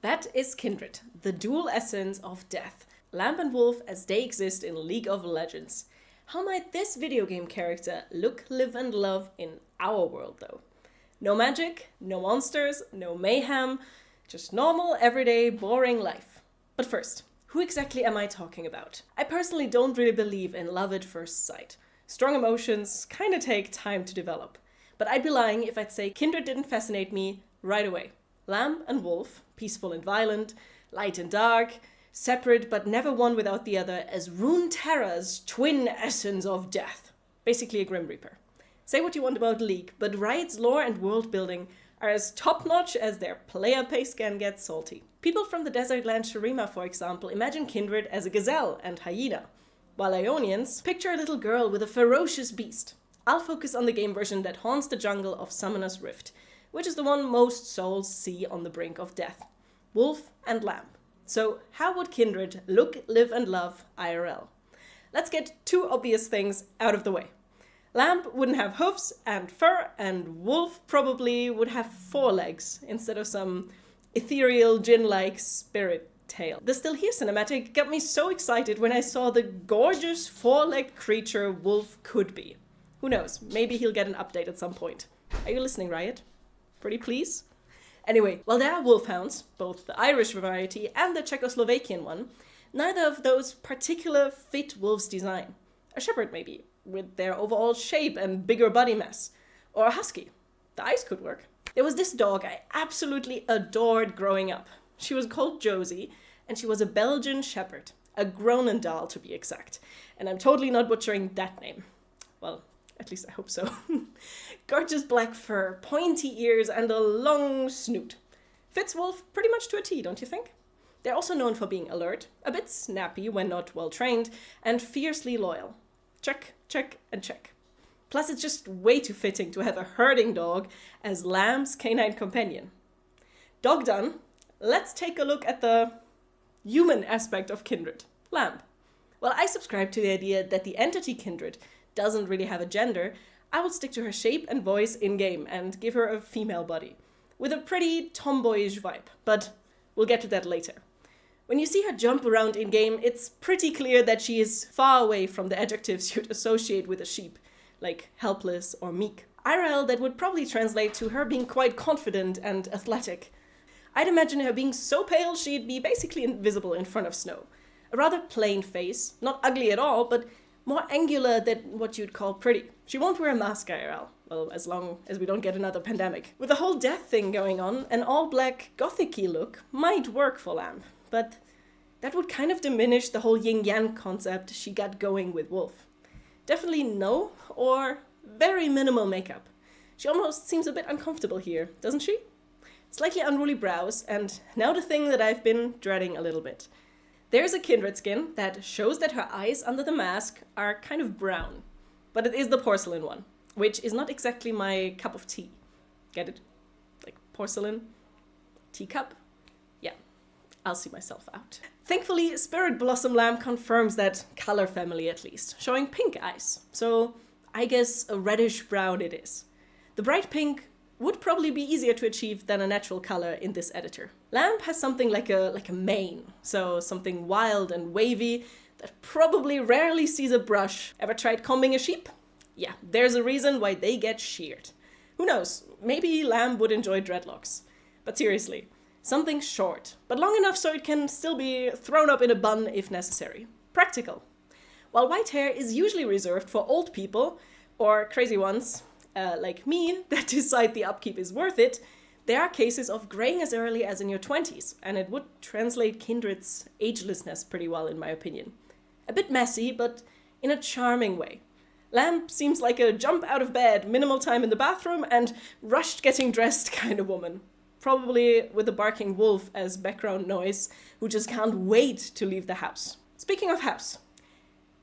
That is Kindred, the dual essence of death. Lamb and wolf as they exist in League of Legends. How might this video game character look, live and love in our world though? No magic, no monsters, no mayhem, just normal, everyday, boring life. But first, who exactly am I talking about? I personally don't really believe in love at first sight. Strong emotions kinda take time to develop. But I'd be lying if I'd say Kindred didn't fascinate me right away. Lamb and wolf, peaceful and violent, light and dark, separate but never one without the other, as Runeterra's twin essence of death. Basically a Grim Reaper. Say what you want about League, but Riot's lore and world building are as top-notch as their player pace can get salty. People from the desert land Shurima, for example, imagine Kindred as a gazelle and hyena, while Ionians picture a little girl with a ferocious beast. I'll focus on the game version that haunts the jungle of Summoner's Rift, which is the one most souls see on the brink of death. Wolf and Lamb. So how would Kindred look, live and love IRL? Let's get two obvious things out of the way. Lamb wouldn't have hoofs and fur, and wolf probably would have 4 legs instead of some ethereal djinn-like spirit tail. The Still Here cinematic got me so excited when I saw the gorgeous 4-legged creature wolf could be. Who knows, maybe he'll get an update at some point. Are you listening, Riot? Pretty please? Anyway, while there are wolfhounds, both the Irish variety and the Czechoslovakian one, neither of those particular fit wolves' design. A shepherd maybe, with their overall shape and bigger body mass. Or a husky. The eyes could work. There was this dog I absolutely adored growing up. She was called Josie, and she was a Belgian shepherd. A Groenendaal to be exact. And I'm totally not butchering that name. Well, at least I hope so. Gorgeous black fur, pointy ears, and a long snoot. Fits wolf pretty much to a T, don't you think? They're also known for being alert, a bit snappy when not well trained, and fiercely loyal. Check, check, and check. Plus, it's just way too fitting to have a herding dog as Lamb's canine companion. Dog done, let's take a look at the human aspect of Kindred, Lamb. Well, I subscribe to the idea that the entity Kindred doesn't really have a gender. I will stick to her shape and voice in-game and give her a female body, with a pretty tomboyish vibe, but we'll get to that later. When you see her jump around in-game, it's pretty clear that she is far away from the adjectives you'd associate with a sheep, like helpless or meek. IRL, that would probably translate to her being quite confident and athletic. I'd imagine her being so pale she'd be basically invisible in front of snow. A rather plain face, not ugly at all, but more angular than what you'd call pretty. She won't wear a mask IRL, well, as long as we don't get another pandemic. With the whole death thing going on, an all-black gothic-y look might work for Lamb, but that would kind of diminish the whole yin-yang concept she got going with Wolf. Definitely no, or very minimal makeup. She almost seems a bit uncomfortable here, doesn't she? Slightly unruly brows, and now the thing that I've been dreading a little bit. There's a Kindred skin that shows that her eyes under the mask are kind of brown. But it is the porcelain one, which is not exactly my cup of tea. Get it? Like porcelain? Teacup? Yeah, I'll see myself out. Thankfully, Spirit Blossom Lamb confirms that color family at least, showing pink eyes. So I guess a reddish brown it is. The bright pink would probably be easier to achieve than a natural color in this editor. Lamb has something like a mane, so something wild and wavy that probably rarely sees a brush. Ever tried combing a sheep? Yeah, there's a reason why they get sheared. Who knows, maybe Lamb would enjoy dreadlocks. But seriously, something short, but long enough so it can still be thrown up in a bun if necessary. Practical. While white hair is usually reserved for old people, or crazy ones, like me, that decide the upkeep is worth it, there are cases of graying as early as in your 20s, and it would translate Kindred's agelessness pretty well in my opinion. A bit messy, but in a charming way. Lamb seems like a jump out of bed, minimal time in the bathroom, and rushed getting dressed kind of woman. Probably with a barking wolf as background noise, who just can't wait to leave the house. Speaking of house,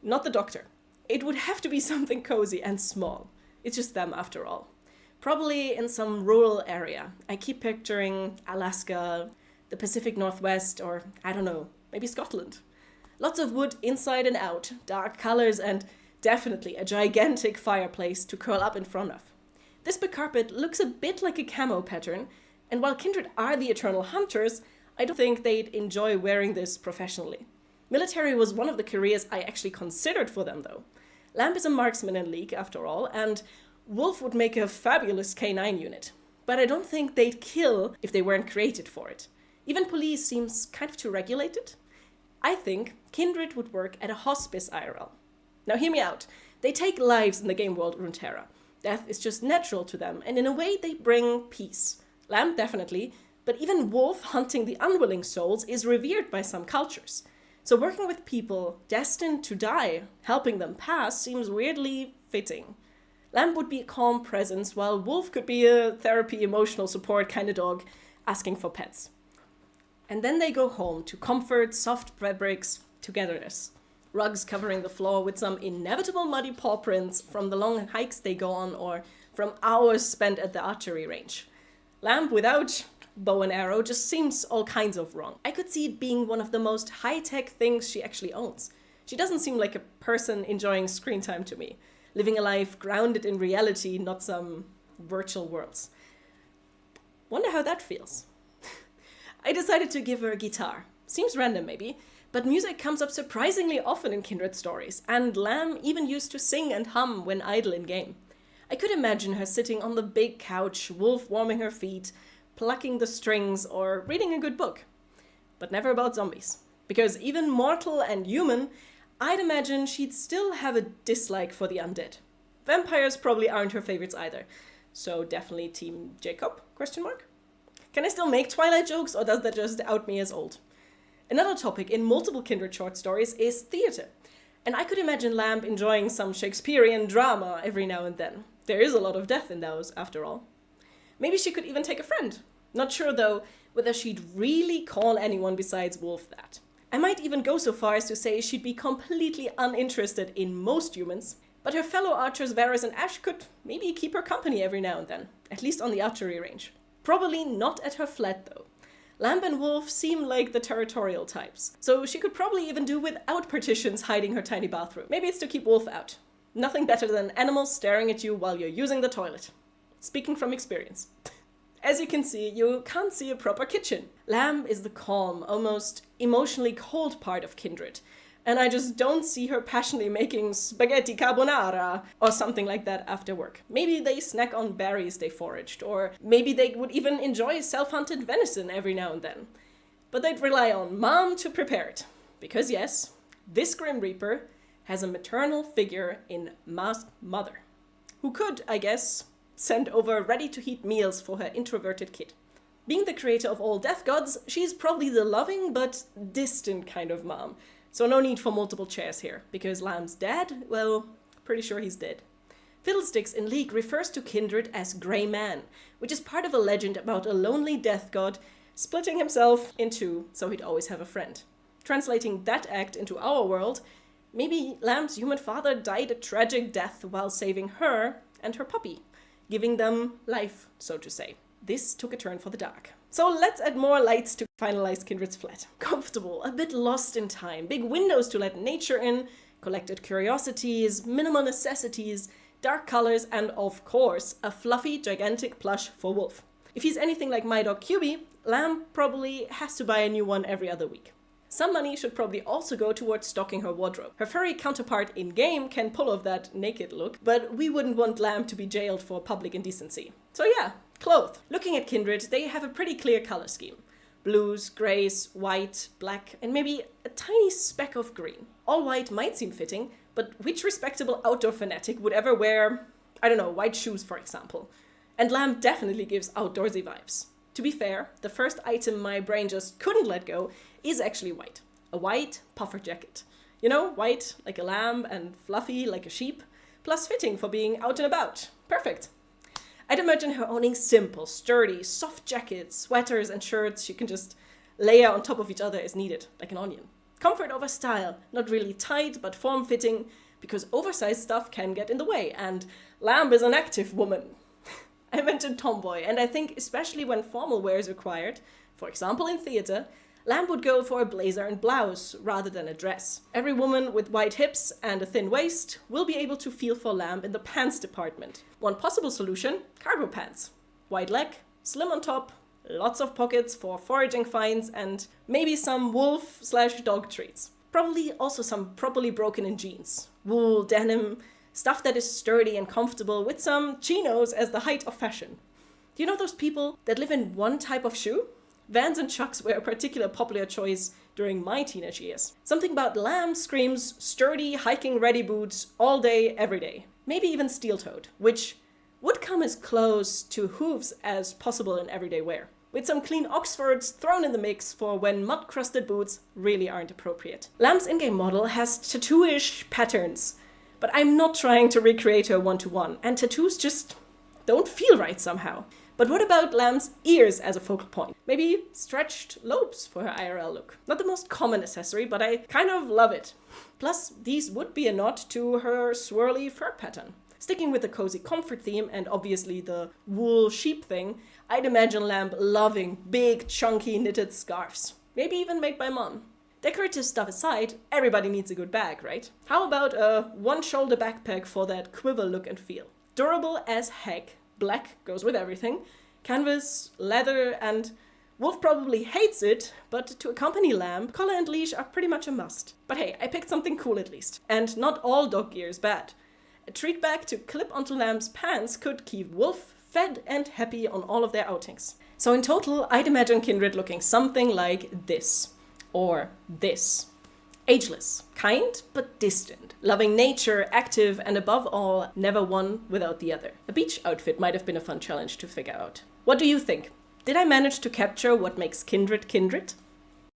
not the doctor. It would have to be something cozy and small. It's just them after all. Probably in some rural area. I keep picturing Alaska, the Pacific Northwest, or I don't know, maybe Scotland. Lots of wood inside and out, dark colors, and definitely a gigantic fireplace to curl up in front of. This big carpet looks a bit like a camo pattern, and while Kindred are the eternal hunters, I don't think they'd enjoy wearing this professionally. Military was one of the careers I actually considered for them though. Lamb is a marksman in League after all, and Wolf would make a fabulous K9 unit. But I don't think they'd kill if they weren't created for it. Even police seems kind of too regulated. I think Kindred would work at a hospice IRL. Now hear me out. They take lives in the game world Runeterra. Death is just natural to them, and in a way they bring peace. Lamb definitely, but even Wolf hunting the unwilling souls is revered by some cultures. So working with people destined to die, helping them pass, seems weirdly fitting. Lamb would be a calm presence, while Wolf could be a therapy, emotional support kind of dog, asking for pets. And then they go home to comfort, soft fabrics, togetherness. Rugs covering the floor with some inevitable muddy paw prints from the long hikes they go on or from hours spent at the archery range. Lamb without bow and arrow just seems all kinds of wrong. I could see it being one of the most high-tech things she actually owns. She doesn't seem like a person enjoying screen time to me, living a life grounded in reality, not some virtual worlds. Wonder how that feels. I decided to give her a guitar. Seems random maybe, but music comes up surprisingly often in Kindred stories, and Lamb even used to sing and hum when idle in game. I could imagine her sitting on the big couch, Wolf warming her feet, plucking the strings, or reading a good book. But never about zombies. Because even mortal and human, I'd imagine she'd still have a dislike for the undead. Vampires probably aren't her favorites either. So definitely Team Jacob? ? Can I still make Twilight jokes, or does that just out me as old? Another topic in multiple Kindred short stories is theatre. And I could imagine Lamb enjoying some Shakespearean drama every now and then. There is a lot of death in those, after all. Maybe she could even take a friend. Not sure, though, whether she'd really call anyone besides Wolf that. I might even go so far as to say she'd be completely uninterested in most humans, but her fellow archers Varys and Ash could maybe keep her company every now and then, at least on the archery range. Probably not at her flat, though. Lamb and Wolf seem like the territorial types, so she could probably even do without partitions hiding her tiny bathroom. Maybe it's to keep Wolf out. Nothing better than animals staring at you while you're using the toilet. Speaking from experience. As you can see, you can't see a proper kitchen. Lamb is the calm, almost emotionally cold part of Kindred, and I just don't see her passionately making spaghetti carbonara or something like that after work. Maybe they snack on berries they foraged, or maybe they would even enjoy self-hunted venison every now and then. But they'd rely on Mom to prepare it. Because yes, this Grim Reaper has a maternal figure in Ma's mother, who could, I guess, send over ready-to-heat meals for her introverted kid. Being the creator of all death gods, she's probably the loving but distant kind of mom. So no need for multiple chairs here, because Lamb's dad, well, pretty sure he's dead. Fiddlesticks in League refers to Kindred as Grey Man, which is part of a legend about a lonely death god splitting himself in two so he'd always have a friend. Translating that act into our world, maybe Lamb's human father died a tragic death while saving her and her puppy, giving them life, so to say. This took a turn for the dark. So let's add more lights to finalize Kindred's flat. Comfortable, a bit lost in time, big windows to let nature in, collected curiosities, minimal necessities, dark colors, and of course, a fluffy, gigantic plush for Wolf. If he's anything like my dog QB, Lamb probably has to buy a new one every other week. Some money should probably also go towards stocking her wardrobe. Her furry counterpart in-game can pull off that naked look, but we wouldn't want Lamb to be jailed for public indecency. So yeah, clothes. Looking at Kindred, they have a pretty clear color scheme. Blues, grays, white, black, and maybe a tiny speck of green. All white might seem fitting, but which respectable outdoor fanatic would ever wear, I don't know, white shoes, for example? And Lamb definitely gives outdoorsy vibes. To be fair, the first item my brain just couldn't let go is actually white. A white puffer jacket. You know, white like a lamb and fluffy like a sheep, plus fitting for being out and about. Perfect. I'd imagine her owning simple, sturdy, soft jackets, sweaters, and shirts she can just layer on top of each other as needed, like an onion. Comfort over style, not really tight, but form-fitting, because oversized stuff can get in the way, and Lamb is an active woman. I mentioned tomboy, and I think especially when formal wear is required, for example in theatre, Lamb would go for a blazer and blouse rather than a dress. Every woman with wide hips and a thin waist will be able to feel for Lamb in the pants department. One possible solution, cargo pants. Wide leg, slim on top, lots of pockets for foraging finds, and maybe some wolf/dog treats. Probably also some properly broken in jeans. Wool, denim, stuff that is sturdy and comfortable, with some chinos as the height of fashion. Do you know those people that live in one type of shoe? Vans and Chucks were a particular popular choice during my teenage years. Something about lamb screams sturdy, hiking-ready boots all day, every day. Maybe even steel-toed, which would come as close to hooves as possible in everyday wear. With some clean Oxfords thrown in the mix for when mud-crusted boots really aren't appropriate. Lamb's in-game model has tattoo-ish patterns, but I'm not trying to recreate her one-to-one, and tattoos just don't feel right somehow. But what about Lamb's ears as a focal point? Maybe stretched lobes for her IRL look. Not the most common accessory, but I kind of love it. Plus, these would be a nod to her swirly fur pattern. Sticking with the cozy comfort theme and obviously the wool sheep thing, I'd imagine Lamb loving big, chunky knitted scarves. Maybe even made by mom. Decorative stuff aside, everybody needs a good bag, right? How about a one-shoulder backpack for that quiver look and feel? Durable as heck. Black goes with everything. Canvas, leather, and Wolf probably hates it, but to accompany Lamb, collar and leash are pretty much a must. But hey, I picked something cool at least. And not all dog gear is bad. A treat bag to clip onto Lamb's pants could keep Wolf fed and happy on all of their outings. So in total, I'd imagine Kindred looking something like this. Or this. Ageless, kind but distant, loving nature, active, and above all, never one without the other. A beach outfit might have been a fun challenge to figure out. What do you think? Did I manage to capture what makes Kindred Kindred?